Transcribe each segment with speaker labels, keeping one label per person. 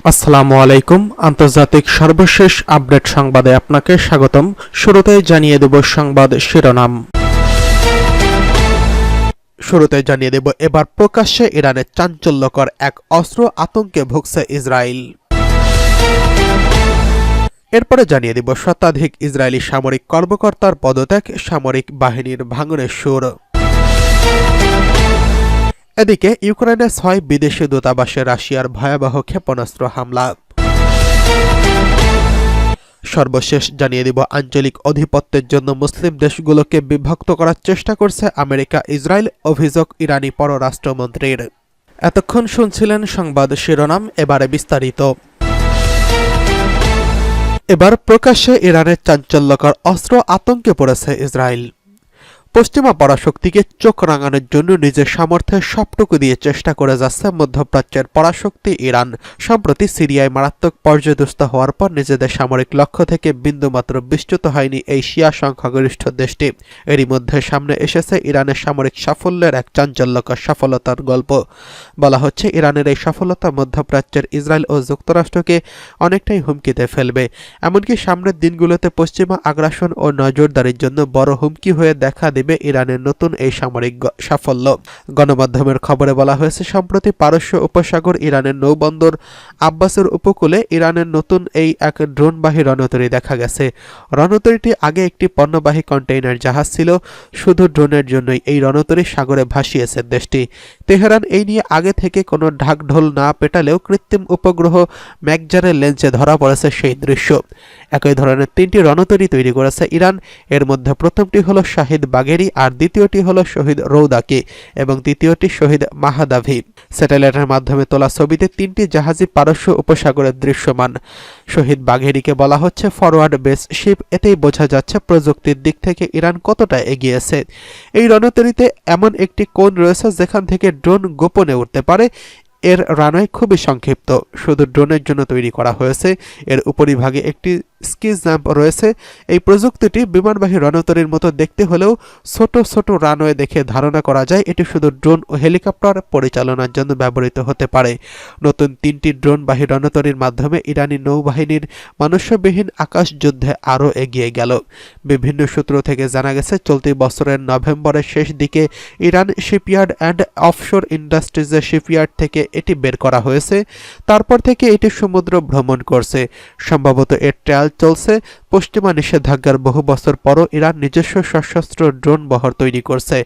Speaker 1: আসসালামু আলাইকুম। আন্তর্জাতিক সর্বশেষ আপডেট সংবাদে আপনাকে স্বাগতম। শুরুতেই জানিয়ে দেব সংবাদ শিরোনাম। এবার প্রকাশ্যে ইরানের চাঞ্চল্যকর এক অস্ত্র আতঙ্কে ভুগছে ইসরায়েল। এরপরে জানিয়ে দেব শতাধিক ইসরায়েলি সামরিক কর্মকর্তার পদত্যাগ, সামরিক বাহিনীর ভাঙনের সুর। এদিকে ইউক্রেনে ৬ বিদেশি দূতাবাসে রাশিয়ার ভয়াবহ ক্ষেপণাস্ত্র হামলা। সর্বশেষ জানিয়ে দিব আঞ্চলিক আধিপত্যের জন্য মুসলিম দেশগুলোকে বিভক্ত করার চেষ্টা করছে আমেরিকা, ইসরায়েল, অভিযোগ ইরানি পররাষ্ট্রমন্ত্রীর। এতক্ষণ শুনছিলেন সংবাদ শিরোনাম, এবারে বিস্তারিত। এবার প্রকাশ্যে ইরানের চাঞ্চল্যকর অস্ত্র আতঙ্কে পড়েছে ইসরায়েল। পশ্চিমা পরাশক্তিকে চোখ রাঙানোর জন্য নিজের সামর্থ্যের সবটুকু দিয়ে চেষ্টা করে যাচ্ছে মধ্যপ্রাচ্যের পরাশক্তি ইরান। সম্প্রতি সিরিয়ায় মারাত্মক পর্যদস্ত হওয়ার পর নিজেদের সামরিক লক্ষ্য থেকে বিন্দুমাত্র বিচ্যুত হয়নি এই শিয়া সংখ্যাগরিষ্ঠ দেশটি। এরই মধ্যে সামনে এসেছে ইরানের সামরিক সাফল্যের এক চাঞ্চল্যকর সফলতার গল্প। বলা হচ্ছে ইরানের এই সফলতা মধ্যপ্রাচ্যের ইসরায়েল ও যুক্তরাষ্ট্রকে অনেকটাই হুমকিতে ফেলবে। এমনকি সামনের দিনগুলোতে পশ্চিমা আগ্রাসন ও নজরদারির জন্য বড় হুমকি হয়ে দেখা দেবে ইরানের নতুন এই সামরিক সাফল্য। গণমাধ্যমের খবরে বলা হয়েছে, সম্প্রতি পারস্য উপসাগর ইরানের নৌবন্দর আব্বাসের উপকূলে ইরানের নতুন এই এক ড্রোনবাহী রণতরী দেখা গেছে। রণতরীটি আগে একটি পণ্যবাহী কন্টেইনার জাহাজ ছিল। শুধু ড্রোনের জন্যই এই রণতরী সাগরে ভাসিয়েছে দেশটি। তেহরান এই নিয়ে আগে থেকে কোনো ঢাকঢোল না পেটালেও কৃত্রিম উপগ্রহ ম্যাকজারের লেন্সে ধরা পড়েছে সেই দৃশ্য। একই ধরনের 3টি রণতরী তৈরি করেছে ইরান। এর মধ্যে প্রথমটি হলো শাহিদ বাগেরি, আর দ্বিতীয়টি হলো শহীদ রৌদাকি এবং তৃতীয়টি শহীদ মাহাদাভি। স্যাটেলাইটের মাধ্যমে তোলা ছবিতে 3টি জাহাজই পারস্য উপসাগরে দৃশ্যমান। শহীদ বাঘেরিকে বলা হচ্ছে ফরওয়ার্ড বেস শিপ। এতেই বোঝা যাচ্ছে প্রযুক্তির দিক থেকে ইরান কতটা এগিয়েছে। এই রণতরীতে এমন একটি কোণ রয়েছে যেখান থেকে ড্রোন গোপনে উঠতে পারে। এর রানওয়ে খুবই সংক্ষিপ্ত, শুধু ড্রোনের জন্য তৈরি করা হয়েছে। এর উপরিভাগে একটি স্কি জাম্প রয়েছে। এই প্রযুক্তিটি বিমানবাহী রণতরীর মতো দেখতে হলেও ছোট ছোট রানওয়ে দেখে ধারণা করা যায় এটি শুধু ড্রোন ও হেলিকপ্টার পরিচালনার জন্য ব্যবহৃত হতে পারে। নতুন 3টি ড্রোনবাহী রণতরীর মাধ্যমে ইরানি নৌবাহিনীর মনুষ্যবিহীন আকাশ যুদ্ধে আরও এগিয়ে গেল। বিভিন্ন সূত্র থেকে জানা গেছে, চলতি বছরের নভেম্বরের শেষ দিকে ইরান শিপইয়ার্ড অ্যান্ড অফশোর ইন্ডাস্ট্রিজের শিপইয়ার্ড থেকে এটি বের করা হয়েছে। তারপর থেকে এটি সমুদ্র ভ্রমণ করছে। সম্ভবত এর ট্রায়াল চলছে। পশ্চিমা নিষেধাজ্ঞার বহু বছর পরও ইরান নিজস্ব সশস্ত্র ড্রোন বহর তৈরি করছে।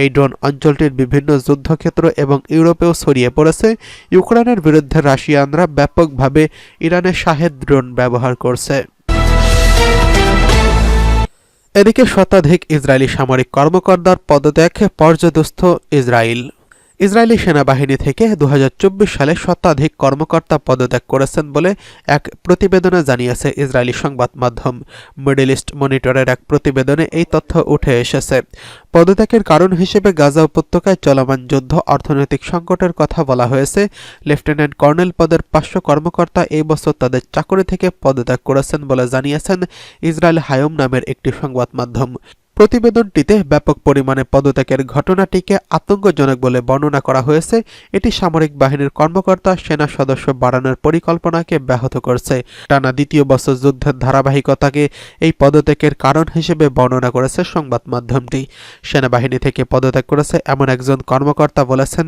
Speaker 1: এই ড্রোন অঞ্চলটির বিভিন্ন যুদ্ধক্ষেত্র এবং ইউরোপেও ছড়িয়ে পড়েছে। ইউক্রেনের বিরুদ্ধে রাশিয়ানরা ব্যাপকভাবে ইরানের শাহেদ ড্রোন ব্যবহার করছে। এদিকে শতাধিক ইসরায়েলি সামরিক কর্মকর্তার পদত্যাগ পর্যদস্ত ইসরায়েল। ইসরায়েলি সেনাবাহিনী থেকে 2024 সালে শতাধিক কর্মকর্তা পদত্যাগ করেছেন বলে এক প্রতিবেদনে জানিয়েছে ইসরায়েলি সংবাদ মাধ্যম মিডল ইস্ট মনিটরের এক প্রতিবেদনে এই তথ্য উঠে এসেছে। পদত্যাগের কারণ হিসেবে গাজা উপত্যকায় চলমান যুদ্ধ, অর্থনৈতিক সংকটের কথা বলা হয়েছে। লেফটেন্যান্ট কর্নেল পদের 500 কর্মকর্তা এই বছর তাদের চাকরি থেকে পদত্যাগ করেছেন বলে জানিয়েছেন ইসরায়েল হায়ম নামের একটি সংবাদ মাধ্যম। প্রতিবেদনটিতে ব্যাপক পরিমাণে পদত্যাগের ঘটনাটিকে আতঙ্কজনক বলে বর্ণনা করা হয়েছে। এটি সামরিক বাহিনীর কর্মকর্তা সেনা সদস্য বাড়ানোর পরিকল্পনাকে ব্যাহত করছে। টানা দ্বিতীয় বছর যুদ্ধের ধারাবাহিকতাকে এই পদত্যাগের কারণ হিসেবে বর্ণনা করেছে সংবাদ মাধ্যমটি। সেনাবাহিনী থেকে পদত্যাগ করেছে এমন একজন কর্মকর্তা বলেছেন,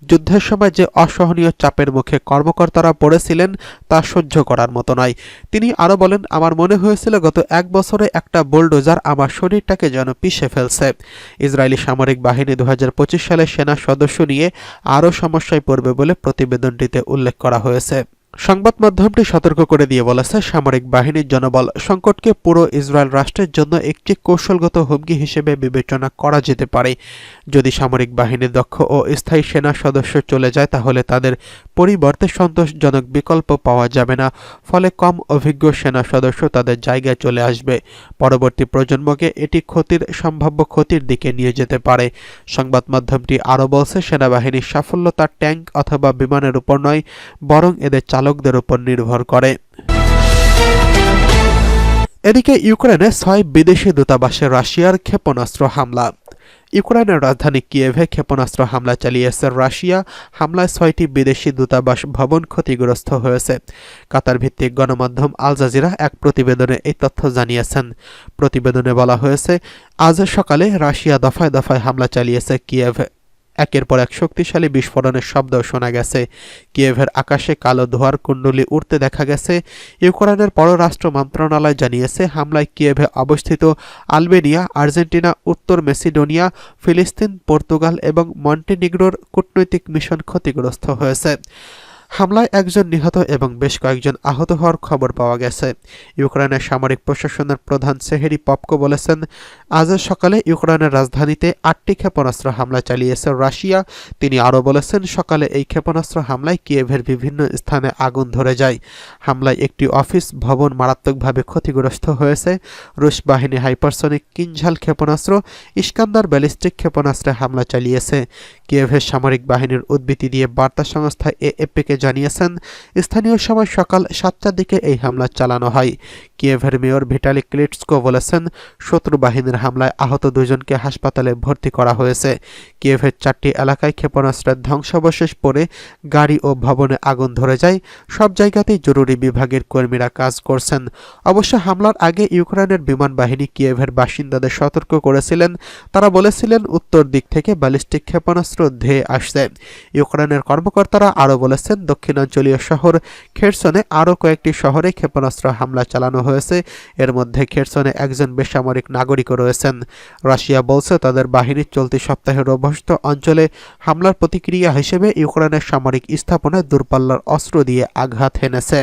Speaker 1: যুদ্ধের সময় যে অসহনীয় চাপের মুখে কর্মকর্তারা পড়েছিলেন তা সহ্য করার মতো নয়। তিনি আরও বলেন, আমার মনে হয়েছিল গত 1 বছরে একটা বুলডোজার আমার শরীরটাকে যেন পিষে ফেলছে। ইসরায়েলি সামরিক বাহিনী 2025 সালে সেনা সদস্য নিয়ে আরও সমস্যায় পড়বে বলে প্রতিবেদনটিতে উল্লেখ করা হয়েছে। সংবাদ মাধ্যমটি সতর্ক করে দিয়ে বলেছে, সামরিক বাহিনীর জনবল সংকটকে পুরো ইসরায়েল রাষ্ট্রের জন্য একটি কৌশলগত হুমকি হিসেবে বিবেচনা করা যেতে পারে। যদি সামরিক বাহিনীর দক্ষ ও স্থায়ী সেনা সদস্য চলে যায় তাহলে তাদের পরিবর্তে সন্তোষজনক বিকল্প পাওয়া যাবে না। ফলে কম অভিজ্ঞ সেনা সদস্য তাদের জায়গায় চলে আসবে। পরবর্তী প্রজন্মকে এটি সম্ভাব্য ক্ষতির দিকে নিয়ে যেতে পারে। সংবাদ মাধ্যমটি আরও বলছে, সেনাবাহিনীর সাফল্য তার ট্যাঙ্ক অথবা বিমানের উপর নয়, বরং এদের চালকদের উপর নির্ভর করে। এদিকে ইউক্রেনে 6 বিদেশি দূতাবাসে রাশিয়ার ক্ষেপণাস্ত্র হামলা। ইউক্রেনের রাজধানী কিয়েভে ক্ষেপণাস্ত্র হামলা চালিয়েছে রাশিয়া। হামলায় 6টি বিদেশি দূতাবাস ভবন ক্ষতিগ্রস্ত হয়েছে। কাতার ভিত্তিক গণমাধ্যম আল জাজিরা এক প্রতিবেদনে এই তথ্য জানিয়েছেন। প্রতিবেদনে বলা হয়েছে, আজ সকালে রাশিয়া দফায় দফায় হামলা চালিয়েছে কিয়েভে। একের পর এক শক্তিশালী বিস্ফোরণের শব্দ শোনা গেছে। কিয়েভের আকাশে কালো ধোঁয়ার কুণ্ডলী উড়তে দেখা গেছে। ইউক্রেনের পররাষ্ট্র মন্ত্রণালয় জানিয়েছে, হামলায় কিয়েভে অবস্থিত আলবেনিয়া, আর্জেন্টিনা, উত্তর মেসিডোনিয়া, ফিলিস্তিন, পর্তুগাল এবং মন্টিনিগ্রোর কূটনৈতিক মিশন ক্ষতিগ্রস্ত হয়েছে। হামলায় একজন নিহত এবং বেশ কয়েকজন আহত হওয়ার খবর পাওয়া গেছে। ইউক্রেনের সামরিক প্রশাসনের প্রধান সেহেরি পপকো বলেছেন, আজ সকালে ইউক্রেনের রাজধানীতে 8টি ক্ষেপণাস্ত্র হামলা চালিয়েছে রাশিয়া। তিনি আরও বলেছেন, সকালে এই ক্ষেপণাস্ত্র হামলায় কিয়েভের বিভিন্ন স্থানে আগুন ধরে যায়। হামলায় একটি অফিস ভবন মারাত্মকভাবে ক্ষতিগ্রস্ত হয়েছে। রুশ বাহিনী হাইপারসনিক কিনঝাল ক্ষেপণাস্ত্র, ইস্কান্দার ব্যালিস্টিক ক্ষেপণাস্ত্রে হামলা চালিয়েছে। কিয়েভের সামরিক বাহিনীর উদ্ধৃতি দিয়ে বার্তা সংস্থা এএফপিকে জানিয়েছেন, স্থানীয় সময় সকাল 7টার দিকে এই হামলা চালানো হয়। কিয়েভের মেয়র ভিটালি ক্লিটসকো বলেছেন, শত্রু বাহিনীর হামলায় আহত 2 জনকে হাসপাতালে ভর্তি করা হয়েছে। কিয়েভের 4টি এলাকায় ক্ষেপণাস্ত্রের ধ্বংসাবশেষ পড়ে গাড়ি ও ভবনে আগুন ধরে যায়। সব জায়গাতেই জরুরি বিভাগের কর্মীরা কাজ করছেন। অবশ্য হামলার আগে ইউক্রেনের বিমান বাহিনী কিয়েভের বাসিন্দাদের সতর্ক করেছিলেন। তারা বলেছিলেন, উত্তর দিক থেকে ব্যালিস্টিক ক্ষেপণাস্ত্র ধেয়ে আসছে। ইউক্রেনের কর্মকর্তারা আরও বলেছেন, দক্ষিণাঞ্চলীয় শহর খেরসনে আরও কয়েকটি শহরে ক্ষেপণাস্ত্র হামলা চালানো হয়েছে। এর মধ্যে খেরসনে একজন বেসামরিক নাগরিকও রয়েছেন। রাশিয়া বলছে, তাদের বাহিনী চলতি সপ্তাহে রোবস্ত অঞ্চলে হামলার প্রতিক্রিয়া হিসেবে ইউক্রেনের সামরিক স্থাপনায় দূরপাল্লার অস্ত্র দিয়ে আঘাত হেনেছে।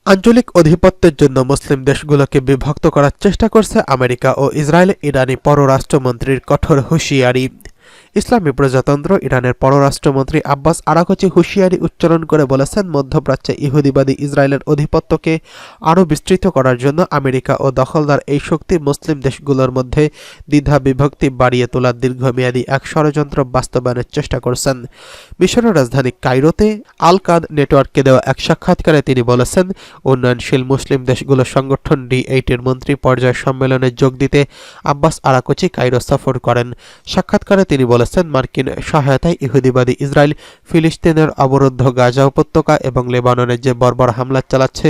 Speaker 1: আঞ্চলিক আধিপত্যের জন্য মুসলিম দেশগুলোকে বিভক্ত করার চেষ্টা করছে আমেরিকা ও ইসরায়েল। ইরানি পররাষ্ট্রমন্ত্রীর কঠোর হুঁশিয়ারি। ইসলামী প্রজাতন্ত্র ইরানের পররাষ্ট্রমন্ত্রী আব্বাস আরাকচি হুঁশিয়ারি উচ্চারণ করে বলেছেন, মধ্যপ্রাচ্যে ইহুদিবাদী ইসরায়েলের আধিপত্যকে আরও বিস্তৃত করার জন্য আমেরিকা ও দখলদার এই শক্তি মুসলিম দেশগুলোর মধ্যে দ্বিধা বিভক্তি বাড়িয়ে তোলার দীর্ঘমেয়াদী এক ষড়যন্ত্র বাস্তবায়নের চেষ্টা করছেন। মিশরের রাজধানী কায়রোতে আল কাদ নেটওয়ার্ককে দেওয়া এক সাক্ষাৎকারে তিনি বলেছেন, উন্নয়নশীল মুসলিম দেশগুলোর সংগঠন D8-এর মন্ত্রী পর্যায় সম্মেলনে যোগ দিতে আব্বাস আরাকচি কায়রো সফর করেন। সাক্ষাৎকারে তিনি বলেছেন, মার্কিন সহায়তায় ইহুদিবাদী ইসরায়েল ফিলিস্তিনের অবরুদ্ধ গাজা উপত্যকা এবং লেবাননের যে বর্বর হামলা চালাচ্ছে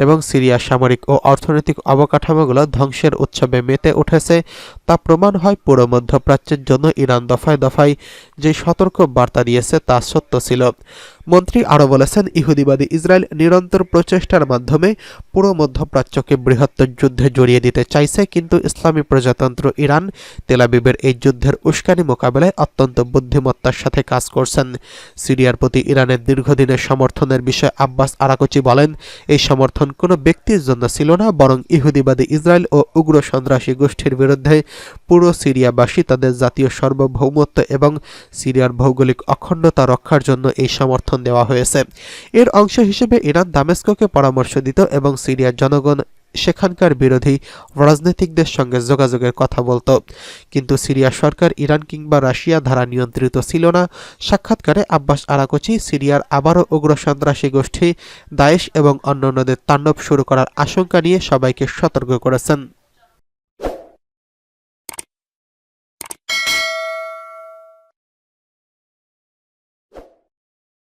Speaker 1: এবং সিরিয়ার সামরিক ও অর্থনৈতিক অবকাঠামোগুলো ধ্বংসের উৎসবে মেতে উঠেছে, তা প্রমাণ হয় পুরো মধ্যপ্রাচ্যের জন্য ইরান দফায় দফায় যে সতর্ক বার্তা দিয়েছে তা সত্য ছিল। মন্ত্রী আরও বলেছেন, ইহুদিবাদী ইসরায়েল নিরন্তর প্রচেষ্টার মাধ্যমে পুরো মধ্যপ্রাচ্যকে বৃহত্তর যুদ্ধে জড়িয়ে দিতে চাইছে, কিন্তু ইসলামী প্রজাতন্ত্র ইরান তেল আবিবের এই যুদ্ধের উস্কানি মোকাবেলায় অত্যন্ত বুদ্ধিমত্তার সাথে কাজ করছেন। সিরিয়ার প্রতি ইরানের দীর্ঘদিনের সমর্থনের বিষয়ে আব্বাস আরাকচি বলেন, এই সমর্থন কোনো ব্যক্তির জন্য ছিল না, বরং ইহুদিবাদী ইসরায়েল ও উগ্র সন্ত্রাসী গোষ্ঠীর বিরুদ্ধে পুরো সিরিয়াবাসী তাদের জাতীয় সার্বভৌমত্ব এবং সিরিয়ার ভৌগোলিক অখণ্ডতা রক্ষার জন্য এই সমর্থন দেওয়া হয়েছে। এর অংশ হিসেবে ইরান দামেস্কোকে পরামর্শ দিত এবং সিরিয়ার জনগণ সেখানকার বিরোধী রাজনীতিকদের সঙ্গে যোগাযোগের কথা বলত, কিন্তু সিরিয়া সরকার ইরান কিংবা রাশিয়া দ্বারা নিয়ন্ত্রিত ছিল না। সাক্ষাৎকারে আব্বাস আরাকচি সিরিয়ার আবারও উগ্র সন্ত্রাসী গোষ্ঠী দায়েশ এবং অন্যান্যদের তাণ্ডব শুরু করার আশঙ্কা নিয়ে সবাইকে সতর্ক করেছেন।